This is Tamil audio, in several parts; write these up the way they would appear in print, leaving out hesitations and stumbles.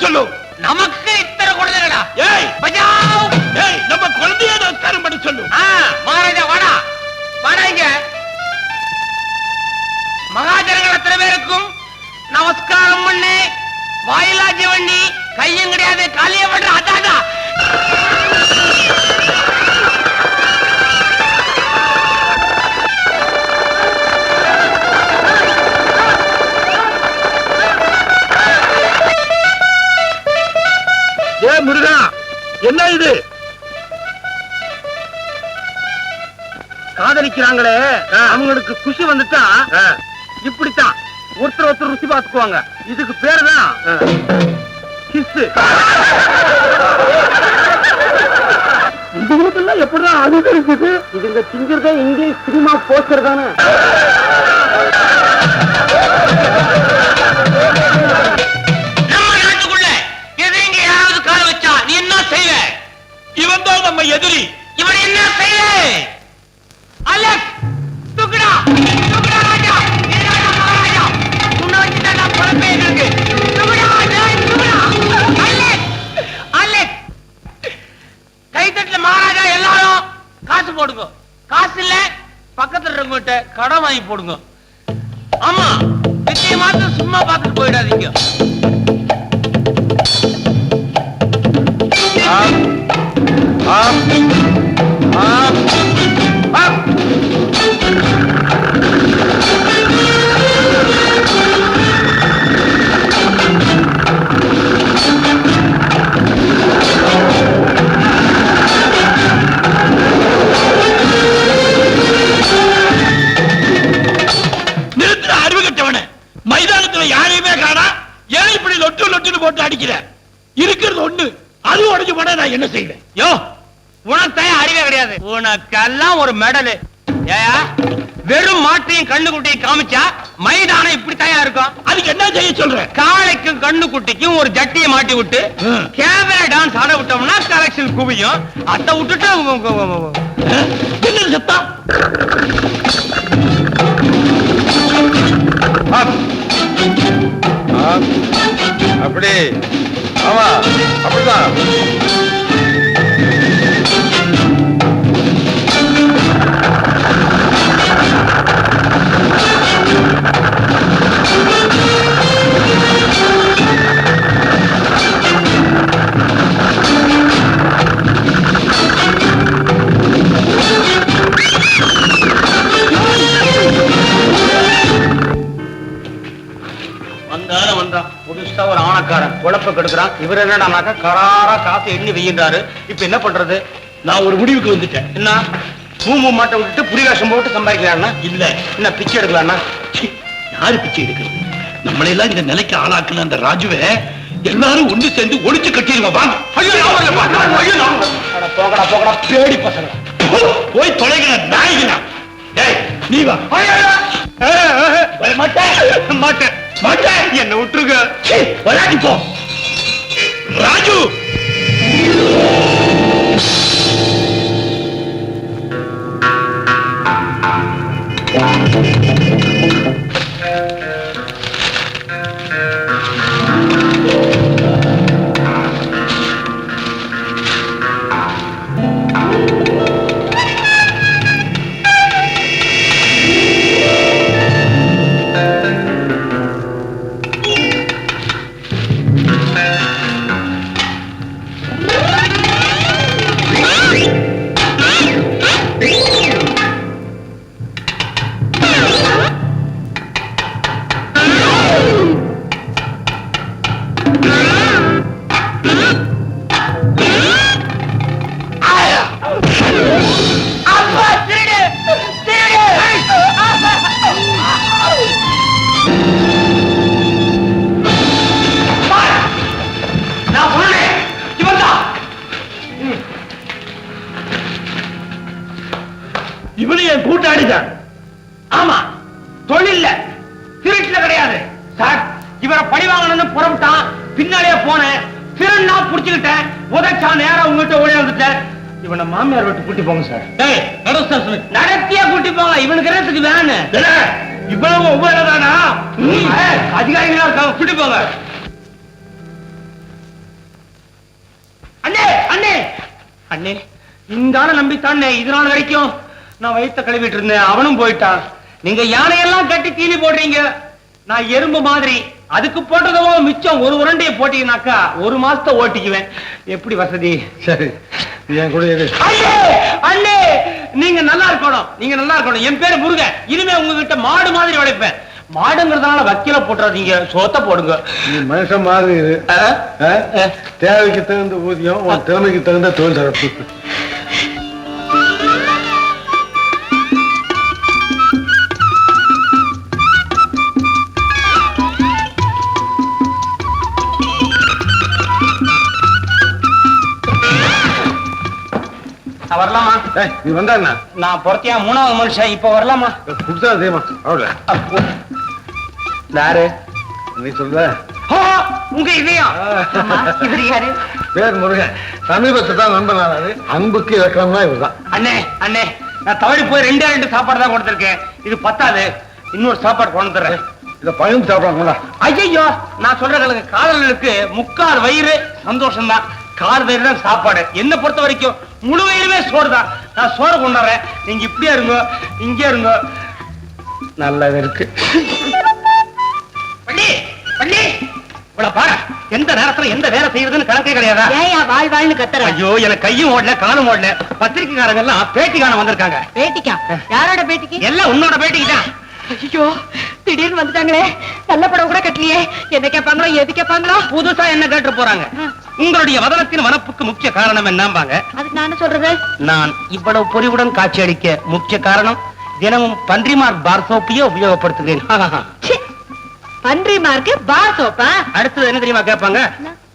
சொல்லு. நமக்கு இத்தனை குழந்தைகளா? ஏய் பஜாவ். ஏய் நம்ம குழந்தைய நமஸ்காரம் பண்ண சொல்லு. மகாராஜா வாடா வாடா இங்க. மகாஜனங்கள் அத்தனை பேருக்கும் நமஸ்காரம் பண்ணி வாயிலாஜி பண்ணி கையும் கிடையாது காலிய பண்ற. அதாதா ஏ முருகா, என்ன இது? காதலிக்கிறாங்களே அவங்களுக்கு குஷி வந்துட்டா இப்படித்தான் ஒருத்தர் ஒருத்தர் ருசி பார்த்துக்குவாங்க. இதுக்கு பேருதான் கிஸ். இதுங்களுக்கெல்லாம் எப்படிதான் அது இருக்குது? இதுங்க திங்கிறதே இங்கிலீஷ் சினிமா போஸ்டர் தானே. இவன் தான் நம்ம எதிரி. இவன் என்ன செய்ய? அலெக்ஸ் துக்குடா துக்குடா ராஜா. நீராஜா மகாராஜா உன்னை வச்சுட்டா பொறுப்பே இருக்கு. துக்குடா துக்குடா. அலெக்ஸ் அலெக்ஸ் கைத்தட்டல மகாராஜா. எல்லாரும் காசு போடுங்க. காசு இல்ல பக்கத்துல இருக்கவங்கிட்ட கடன் வாங்கி போடுங்க. ஆமா வித்தியை மாத்திரம் சும்மா பார்த்துட்டு போயிடாதீங்க. நிறுத்தின அறிவு கட்டவன. மைதானத்துல யாரையுமே காணா. ஏன் இப்படி லொட்டு லொட்டுன்னு போட்டு அடிக்கிற? இருக்கிறது ஒண்ணு, அது உடைஞ்சு போனா நான் என்ன செய்வேன்? யோ உனக்கு அறிவே கிடையாது. உனக்கெல்லாம் ஒரு மெடல். ஏயா வெறும் மாட்டையும் கண்ணு குட்டியும் காமிச்சா மைதானம் இப்படி தயா இருக்கும். அதுக்கு என்ன செய்ய சொல்ற? காளைக்கும் கண்ணு குட்டிக்கும் ஒரு ஜட்டியை மாட்டி விட்டு கேமரா டான்ஸ் ஆட விட்டோம்னா கலெக்ஷன் குவியும். அதை விட்டுட்டு என்ன சத்தம்? அப்படி ஆமா அப்படிதான். புதுசா ஒரு ஆணக்காரன் குழப்ப கெடுக்கிறான். இவர் என்னடானாக்கா கராரா காசு எண்ணி வெய்யின்றாரு. இப்ப என்ன பண்றது? நான் ஒரு முடிவுக்கு வந்துட்டேன். என்ன மூணு மாட்டை விட்டுட்டு புரிகாசம் போட்டு சம்பாதிக்கலாம்னா? இல்ல என்ன பிச்சை எடுக்கலாம்னா? யாரு பிச்சை எடுக்கிறது? நம்மளை எல்லாம் இந்த நிலைக்கு ஆளாக்குன அந்த ராஜுவை எல்லாரும் ஒண்ணு சேர்ந்து ஒளிச்சு கட்டிடுங்க. வாங்க. போகடா போகடா பேடி பசங்க. போய் தொலைகிற நாய்களா. நீ வா. மாட்டேன் மாட்டேன் மாட்டேன். என்ன விட்டுருங்க. விளையாடி போ ராஜு. இவனு என் கூட்டாளிதான். ஆமா தொழில்ல திருட்டுல கிடையாது சார். இவரை பழி வாங்கணும்னு புறப்பட்டான். பின்னாலே போனேன். திருநா புடிச்சுக்கிட்டேன். உதச்சா நேரம் உங்ககிட்ட ஓடி வந்துட்டேன். இவனை மாமியார் வீட்டு கூட்டி போங்க சார். நடத்தியா கூட்டி போங்க. இவனுக்கு என்னத்துக்கு வேணு? இவ்வளவு உபயோகதானா? அதிகாரிகளா இருக்காங்க. கூட்டி போங்க. அண்ணே அண்ணே இந்த ஆளை நம்பித்தானே இது நாள் வரைக்கும் நான் வயித்த கழுவிட்டு இருந்தேன். அவனும் போயிட்டான். நீங்க யானையெல்லாம் கட்டி தீனி போடுறீங்க, நான் எறும்பு மாதிரி. அதுக்கு போட்டதோ மிச்சம் ஒரு உருண்டையை போட்டீங்கன்னாக்கா 1 மாசத்தை ஓட்டிக்குவேன். எப்படி வசதி? சரி, என் கூட இரு. அண்ணே அண்ணே நீங்க நல்லா இருக்கணும், நீங்க நல்லா இருக்கணும். என் பேரு முருகன். இனிமே உங்ககிட்ட மாடு மாதிரி உழைப்பேன். மாடுங்கிறதுனால வக்கீல போட்டுறாதீங்க, சோத்த போடுங்க. நீ மனுஷன் மாதிரி இரு. தேவைக்கு தகுந்த ஊதியம், உன் திறமைக்கு தகுந்த தொழில் சிறப்பு. வரலாமா? நீ வந்தா என்ன? நான் பொறுத்தியா 3வது மனுஷன். இப்ப வரலாமா? புதுசா செய்யுமா? அவ்வளோ யாரு நீ சொல்ற? உங்க இதயம். இவர் யாரு? பேர் முருகன். சமீபத்தை தான் நண்பனாரு. அன்புக்கு இலக்கணம்னா இவர்தான். அண்ணே அண்ணே நான் தவறி போய் 2 சாப்பாடு தான் கொடுத்திருக்கேன். இது பத்தாது, இன்னொரு சாப்பாடு கொண்டு தர்றேன். இத பகிர்ந்து சாப்பிடலாங்களா? ஐயோ நான் சொல்றேன், காதலர்களுக்கு 3/4 வயிறு சந்தோஷம் தான், 1/4 வயிறு தான் சாப்பாடு. என்ன பொறுத்த வரைக்கும் முழு வயிறுமே சோறு தான். நான் சோறு கொண்டாடுறேன், நீங்க இப்படியே இருங்க, இங்கே இருங்க. நல்லது இருக்கு. பள்ளி பள்ளி இவ்வளவு பாரு, எந்த நேரத்துல எந்த வேலை செய்யறதுன்னு கணக்கே கிடையாதா? ஏயா வாழ் வாழ்னு கத்துற? ஐயோ எனக்கு கையும் ஓடல காலும் ஓடல. பத்திரிக்கைக்காரங்க எல்லாம் பேட்டி காண வந்திருக்காங்க. பேட்டிக்கா? யாரோட பேட்டிக்கு? எல்லாம் உன்னோட பேட்டிக்கு தான். ஐயோ திடீர்னு வந்துட்டாங்களே, நல்ல படம் கூட கட்டலையே. என்ன கேட்பாங்களோ, எது கேட்பாங்களோ? புதுசா என்ன கேட்டு போறாங்க? உங்களுடைய வதனத்தின் வனப்புக்கு முக்கிய காரணம் என்னம்பாங்க? அதுக்கு நான் சொல்றது, நான் இவ்வளவு பொறிவுடன் காட்சி அளிக்க முக்கிய காரணம் தினமும் பன்றிமார் பார் சோப்பையே உபயோகப்படுத்துகிறேன். பன்றி மார்க்கு பார் சோப்பா? அடுத்தது என்ன தெரியுமா கேட்பாங்க?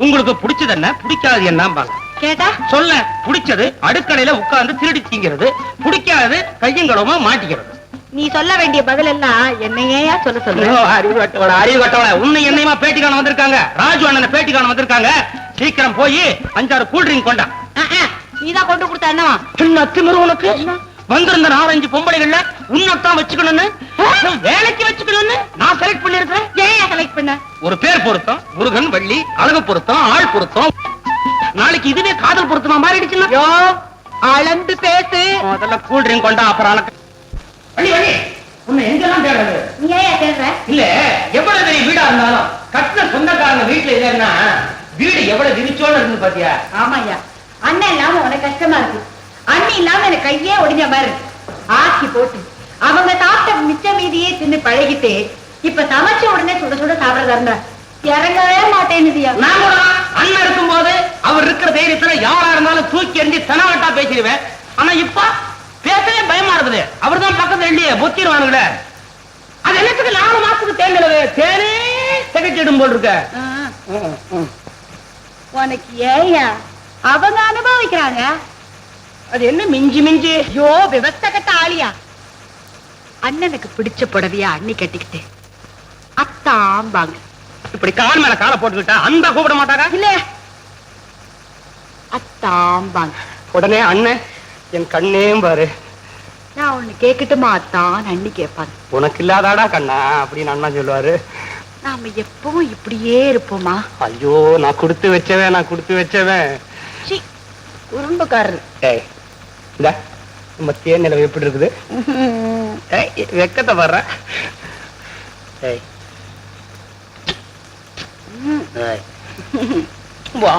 உங்களுக்கு பிடிச்சது என்ன, பிடிக்காது என்னம்பாங்க. கேட்டா சொல்ல, பிடிச்சது அடுக்கலையில உட்கார்ந்து திருடி திங்கிறது, பிடிக்காது கையங்களமா மாட்டிக்கிறது. நீ சொல்ல வேண்டிய பதில் எல்லாம் என்னையா சொல்ல சொல்லு. அறிவு கட்டவள உன்னை என்னையுமா பேட்டி காண வந்திருக்காங்க. ராஜு அண்ணனை பேட்டி காண வந்திருக்காங்க. சீக்கிரம் போய் 5-6 கூல்ட்ரிங்க் கொண்டா. நீதான் கொண்டு கொடுத்த என்னவா? என்ன திமிரு உனக்கு? வந்திருந்த 4-5 பொம்பளைகள்ல உன்னத்தான் வச்சுக்கணும்னு, வேலைக்கு வச்சுக்கணும்னு நான் செலக்ட் பண்ணி இருக்கிறேன். ஏன் செலக்ட் பண்ண? ஒரு பேர் பொருத்தம், முருகன், வள்ளி, அழகு பொருத்தம், ஆள் பொருத்தம். நாளைக்கு இதுவே காதல் பொருத்தமா மாறிடுச்சுன்னா யோ அளந்து பேசு. முதல்ல கூல்ட்ரிங்க் கொண்டா, அப்புறம் வள்ளி வள்ளி உன்னை எங்கெல்லாம் தேடுறது? நீ ஏன் தேடுற? இல்ல எவ்வளவு பெரிய வீடா இருந்தாலும் கட்டின சொந்தக்காரங்க வீட்டுல இல்லைன்னா வீடு எவ்வளவு விரிச்சோன்னு இருந்து பாத்தியா? ஆமாய்யா, அண்ணன் இல்லாம உனக்கு கஷ்டமா இருக்கு. அண்ணன் இல்லாம எனக்கு கையே ஒடிஞ்ச மாதிரி இருக்கு. ஆக்கி போட்டு அவங்க சாப்பிட்ட மிச்ச மீதியே தின்னு பழகிட்டு இப்ப சமைச்ச உடனே சுட சுட சாப்பிடறதா இருந்தா இறங்கவே மாட்டேன்னுதியா. நான் கூட அண்ணன் இருக்கும் போது அவர் இருக்கிற தைரியத்துல யாரா இருந்தாலும் தூக்கி எறிஞ்சு தனவட்டா பேசிடுவேன். ஆனா இப்ப பேசவே பயமா இருக்குது. அவர் தான் பக்கத்துல இல்லையே, பொத்திடுவானுங்களே. அது என்னத்துக்கு 4 மாசத்துக்கு தேர்ந்தெடுவே தேனே திகச்சிடும் போல் இருக்க. உனக்கு ஏயா அவங்க அனுபவிக்கிறாங்க. அது என்ன மிஞ்சி மிஞ்சி? ஐயோ விவசாய கட்ட ஆளியா. அண்ணனுக்கு பிடிச்ச புடவையா அண்ணி கட்டிக்கிட்டு அத்தாம்பாங்க. இப்படி கால் மேல காலை போட்டுக்கிட்டா அந்த கூப்பிட மாட்டாங்க. இல்ல அத்தாம்பாங்க. உடனே அண்ணன் என் கண்ணே பாரு. நான் ஒண்ணு கேட்கட்டுமா அத்தான்? அண்ணி கேட்பாங்க. உனக்கு இல்லாதாடா கண்ணா அப்படின்னு அண்ணா சொல்லுவாரு. நாம எப்பவும் இப்படியே இருப்போமா? ஐயோ நான் கொடுத்து வச்சவன், நான் கொடுத்து வச்சவன். குறும்புக்காரரு. இந்த நம்ம தேன் நிலவு எப்படி இருக்குது? வெக்கத்தை வர்ற. வா